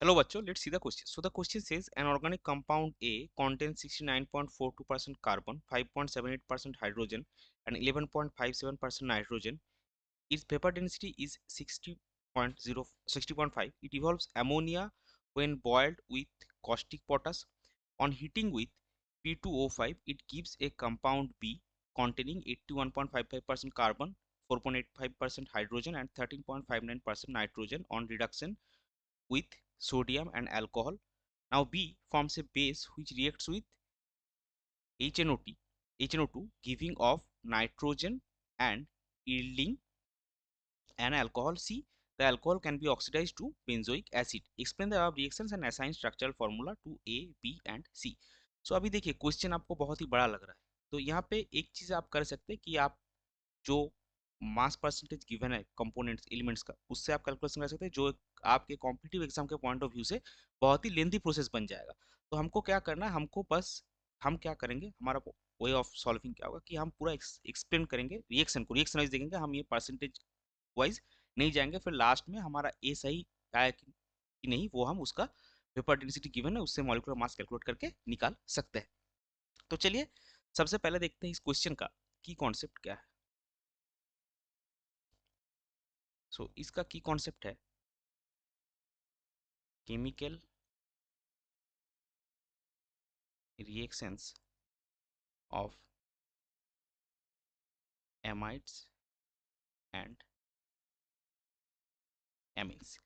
Hello, bachcho. Let's see the question. So the question says an organic compound A contains 69.42% carbon, 5.78% hydrogen, and 11.57% nitrogen. Its vapor density is 60.5. It evolves ammonia when boiled with caustic potash. On heating with P2O5, it gives a compound B containing 81.55% carbon, 4.85% hydrogen, and 13.59% nitrogen on reduction with sodium and alcohol. Now B forms a base which reacts with HNO2, giving off nitrogen and yielding an alcohol C. The alcohol can be oxidized to benzoic acid. Explain the above reactions and assign structural formula to A, B and C. So अभी देखिए question आपको बहुत ही बड़ा लग रहा है, तो यहाँ पे एक चीज आप कर सकते हैं कि आप जो मास परसेंटेज गिवन है कंपोनेंट्स एलिमेंट्स का, उससे आप कैलकुलेशन कर सकते हैं, जो आपके कॉम्पिटिटिव एग्जाम के पॉइंट ऑफ व्यू से बहुत ही लेंथी प्रोसेस बन जाएगा। तो हमको क्या करना है, हमको बस हम क्या करेंगे, हमारा वे ऑफ सॉल्विंग क्या होगा कि हम पूरा एक्सप्लेन करेंगे रिएक्शन को, रिएक्शन वाइज देखेंगे, हम ये परसेंटेज वाइज नहीं जाएंगे, फिर लास्ट में हमारा ए सही आया कि नहीं वो हम उसका वेपर डेंसिटी गिवन है उससे मॉलिक्यूलर मास कैलकुलेट करके निकाल सकते हैं। तो चलिए सबसे पहले देखते हैं इस क्वेश्चन का की कॉन्सेप्ट क्या है। इसका की कॉन्सेप्ट है chemical reactions of amides and एमिन्स।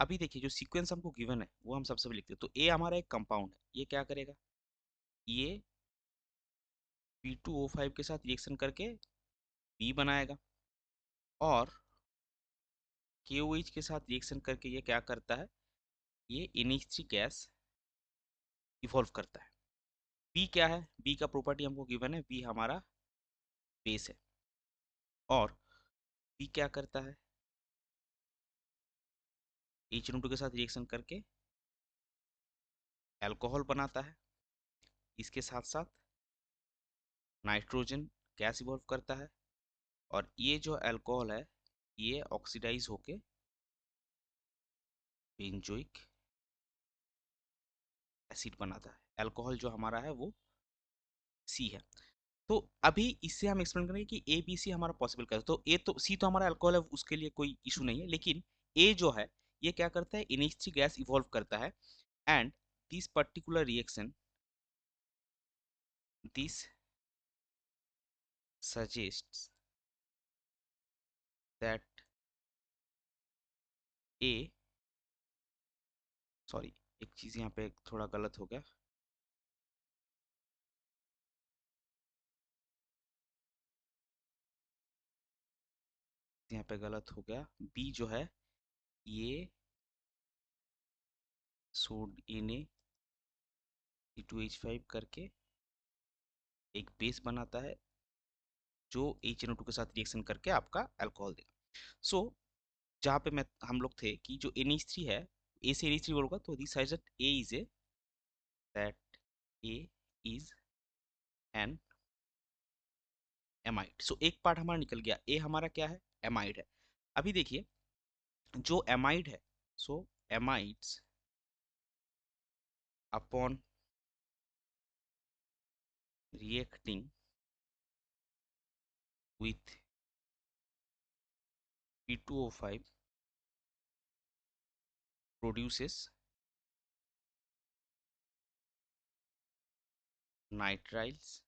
अभी देखिए जो सीक्वेंस हमको गिवन है वो हम सबसे पहले लिखते हैं। तो ए हमारा एक कंपाउंड है, ये क्या करेगा, ये P2O5 के साथ रिएक्शन करके बी बनाएगा, और KOH के साथ रिएक्शन करके ये क्या करता है, ये NH3 गैस इवॉल्व करता है। बी क्या है, बी का प्रॉपर्टी हमको गिवन है, बी हमारा बेस है, और बी क्या करता है, HNO2 के साथ रिएक्शन करके अल्कोहल बनाता है, इसके साथ साथ नाइट्रोजन गैस इवॉल्व करता है, और ये जो अल्कोहल है ये ऑक्सीडाइज होके बेंजोइक एसिड बनाता है। अल्कोहल जो हमारा है वो सी है। तो अभी इससे हम एक्सप्लेन करेंगे कि ए बी सी हमारा पॉसिबल कैसे। तो ए तो सी तो हमारा अल्कोहल है, उसके लिए कोई इशू नहीं है, लेकिन ए जो है ये क्या करता है, NH3 गैस इवॉल्व करता है, and this particular reaction this suggests that A, sorry एक चीज यहाँ पे थोड़ा गलत हो गया, यहाँ पे गलत हो गया, बी जो है ये सोड Na C2H5 करके एक बेस बनाता है जो HNO2 के साथ रिएक्शन करके आपका अल्कोहल देगा। जहाँ पे मैं हम लोग थे कि जो NH3 है, ए से NH3 बोलूंगा तो this size A is a that A is an amide. एक पार्ट हमारा निकल गया, ए हमारा क्या है, एमाइड है। अभी देखिए जो एमाइड है, amides upon reacting with P2O5 produces nitriles,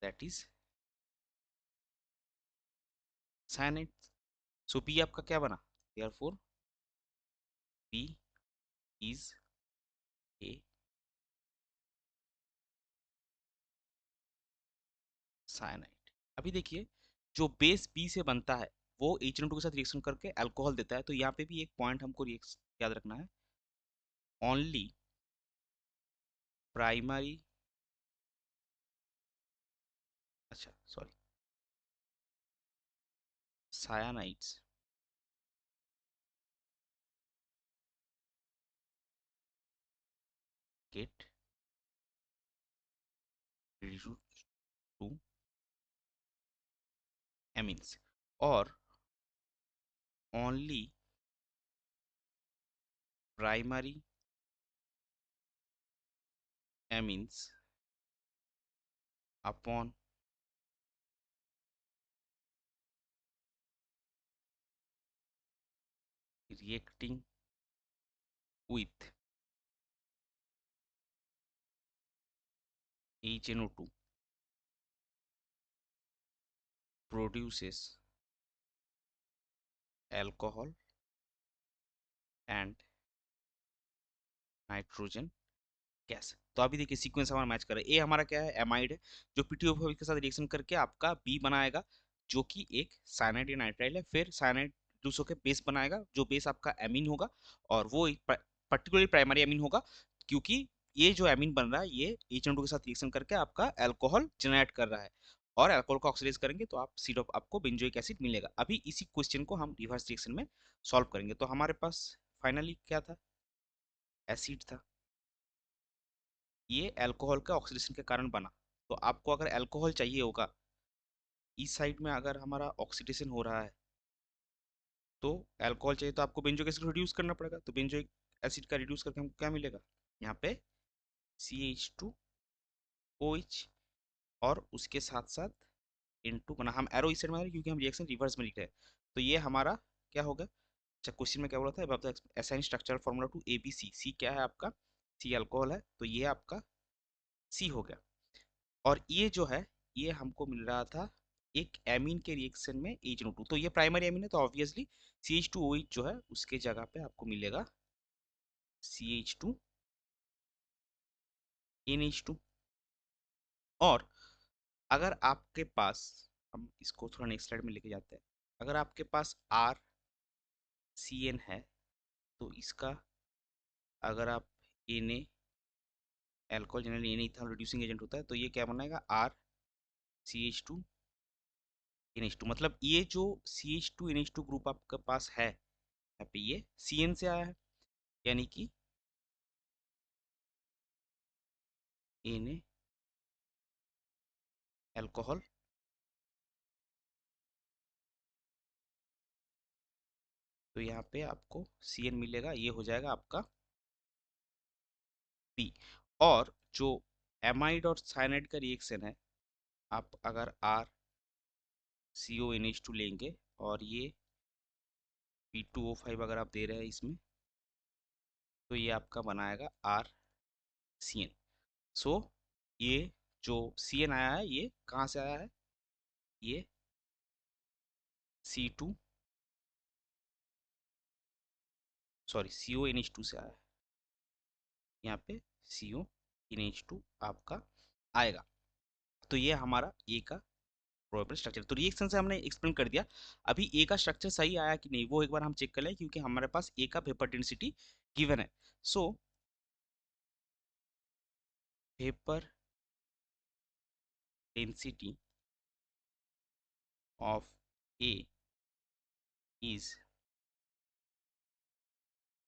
that is cyanide। B आपका क्या बना, therefore B is a cyanide। अभी देखिए जो बेस B से बनता है वो HNO2 के साथ रिएक्शन करके अल्कोहल देता है। तो यहाँ पे भी एक पॉइंट हमको याद रखना है, ओनली प्राइमरी, अच्छा sorry, cyanides get reduced to amines, और only primary amines upon reacting with HNO2 produces alcohol and nitrogen gas. तो अभी देखिए सीक्वेंस हमारा मैच कर रहा है। ए हमारा क्या है, एमाइड है, जो पीटीओ के साथ रिएक्शन करके आपका बी बनाएगा, जो कि एक साइनाइड या नाइट्राइल है। फिर साइनाइड दूसरों के बेस बनाएगा, जो बेस आपका एमीन होगा, और वो एक पर्टिकुलरली प्राइमरी एमीन होगा, क्योंकि ये जो एमीन बन रहा है ये H2 के साथ रिएक्शन करके आपका अल्कोहल जनरेट कर रहा है, और अल्कोहल को ऑक्सीडाइज करेंगे तो आप सिरप आपको बेंजोइक एसिड मिलेगा। अभी इसी क्वेश्चन को हम रिवर्स रिएक्शन में सॉल्व करेंगे। तो हमारे पास फाइनली क्या था, एसिड था, ये अल्कोहल के ऑक्सीडेशन के कारण बना। तो आपको अगर अल्कोहल चाहिए होगा, इस साइड में अगर हमारा ऑक्सीडेशन हो रहा है तो अल्कोहल चाहिए, तो आपको बेंजोइक एसिड रिड्यूस करना पड़ेगा। तो बेंजोइक एसिड का रिड्यूस करके हमको क्या मिलेगा, यहाँ पे CH2OH, और उसके साथ साथ N2 बना। हम एरो इस साइड में आ रहे हैं क्योंकि हम रिएक्शन रिवर्स में लिख रहे हैं। तो ये हमारा क्या होगा, अच्छा क्वेश्चन में क्या बोला था, अब assign structural formula to ABC। C क्या है आपका, सी अल्कोहल है, तो ये आपका सी हो गया। और ये जो है, ये हमको मिल रहा था एक एमीन के रिएक्शन में HNO2। तो ये प्राइमरी एमीन है, तो ऑब्वियसली CH2OH जो है उसके जगह पे आपको मिलेगा CH2NH2। और अगर आपके पास, हम इसको थोड़ा नेक्स्ट स्लाइड में लेके जाते हैं, अगर आपके पास RCN है, तो इसका अगर आप Na, alcohol generally Na ethanol reducing agent होता है, तो ये क्या बनाएगा, RCH2NH2। मतलब ये जो CH2NH2 ग्रुप आपके पास है, यहाँ पे ये CN से आया है, यानी कि Na अल्कोहल, तो यहाँ पे आपको CN मिलेगा, ये हो जाएगा आपका P। और जो एमाइड और साइनाइड का रिएक्शन है, आप अगर RCONH2 लेंगे और ये P2O5 अगर आप दे रहे हैं इसमें, तो ये आपका बनाएगा RCN। सो ये जो CN आया है, ये कहाँ से आया है, ये C2, सॉरी CONH2 से आया है। यहाँ पे CONH2 आपका आएगा। तो ये हमारा ए का प्रोबेबल स्ट्रक्चर। तो रिएक्शन से हमने एक्सप्लेन कर दिया। अभी ए का स्ट्रक्चर सही आया कि नहीं वो एक बार हम चेक कर लें, क्योंकि हमारे पास ए का वेपर डेंसिटी गिवन है। सो vapour density of A is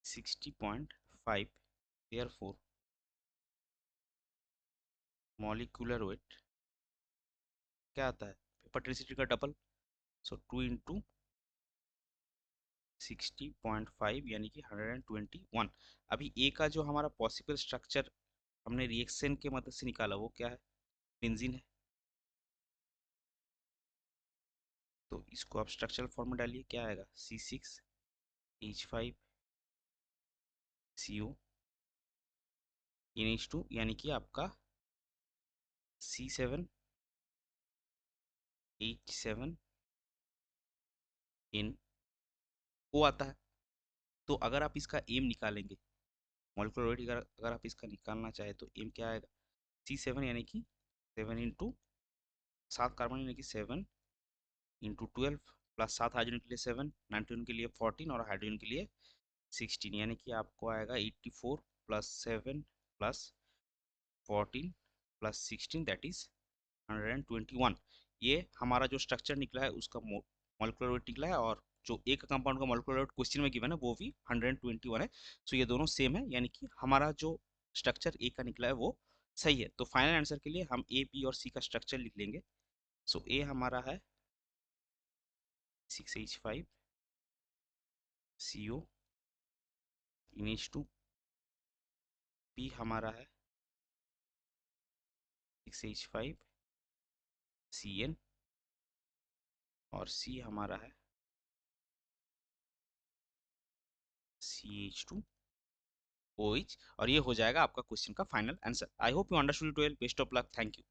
60.5, therefore molecular weight क्या आता है, वेपर डेंसिटी का डबल, सो 2 इंटू 60.5 यानी कि 121। अभी ए का जो हमारा पॉसिबल स्ट्रक्चर हमने रिएक्शन के मदद से निकाला वो क्या है, बेंजीन है। तो इसको आप स्ट्रक्चरल फॉर्म में डालिए, क्या आएगा, C6H5CO NH2, यानी कि आपका C7H7NO आता है। तो अगर आप इसका एम निकालेंगे, मॉलिक्यूलर वेट अगर आप इसका निकालना चाहे, तो एम क्या आएगा, C7 यानी कि 7 इंटू 7 कार्बन यानी कि 7 इंटू 12, प्लस 7 हाइड्रोजन के लिए 7, नाइट्रोजन के लिए 14, और हाइड्रोजन के लिए 16, यानी कि आपको आएगा 84 plus 7 plus 14 plus 16, that is 121। ये हमारा जो स्ट्रक्चर निकला है उसका मॉलिक्यूलर वेट निकला है, और जो एक कंपाउंड का मॉलिक्यूलर वेट क्वेश्चन में गिवन है वो भी 121 है। सो ये दोनों सेम है, यानी कि हमारा जो स्ट्रक्चर ए का निकला है वो सही है। तो फाइनल आंसर के लिए हम ए, बी और सी का स्ट्रक्चर लिख लेंगे। सो ए हमारा है 6H5, CO, NH2, P हमारा है 6H5, CN, और C हमारा है CH2, OH। और ये हो जाएगा आपका क्वेश्चन का final answer. I hope you understood it well. Best of luck. Thank you.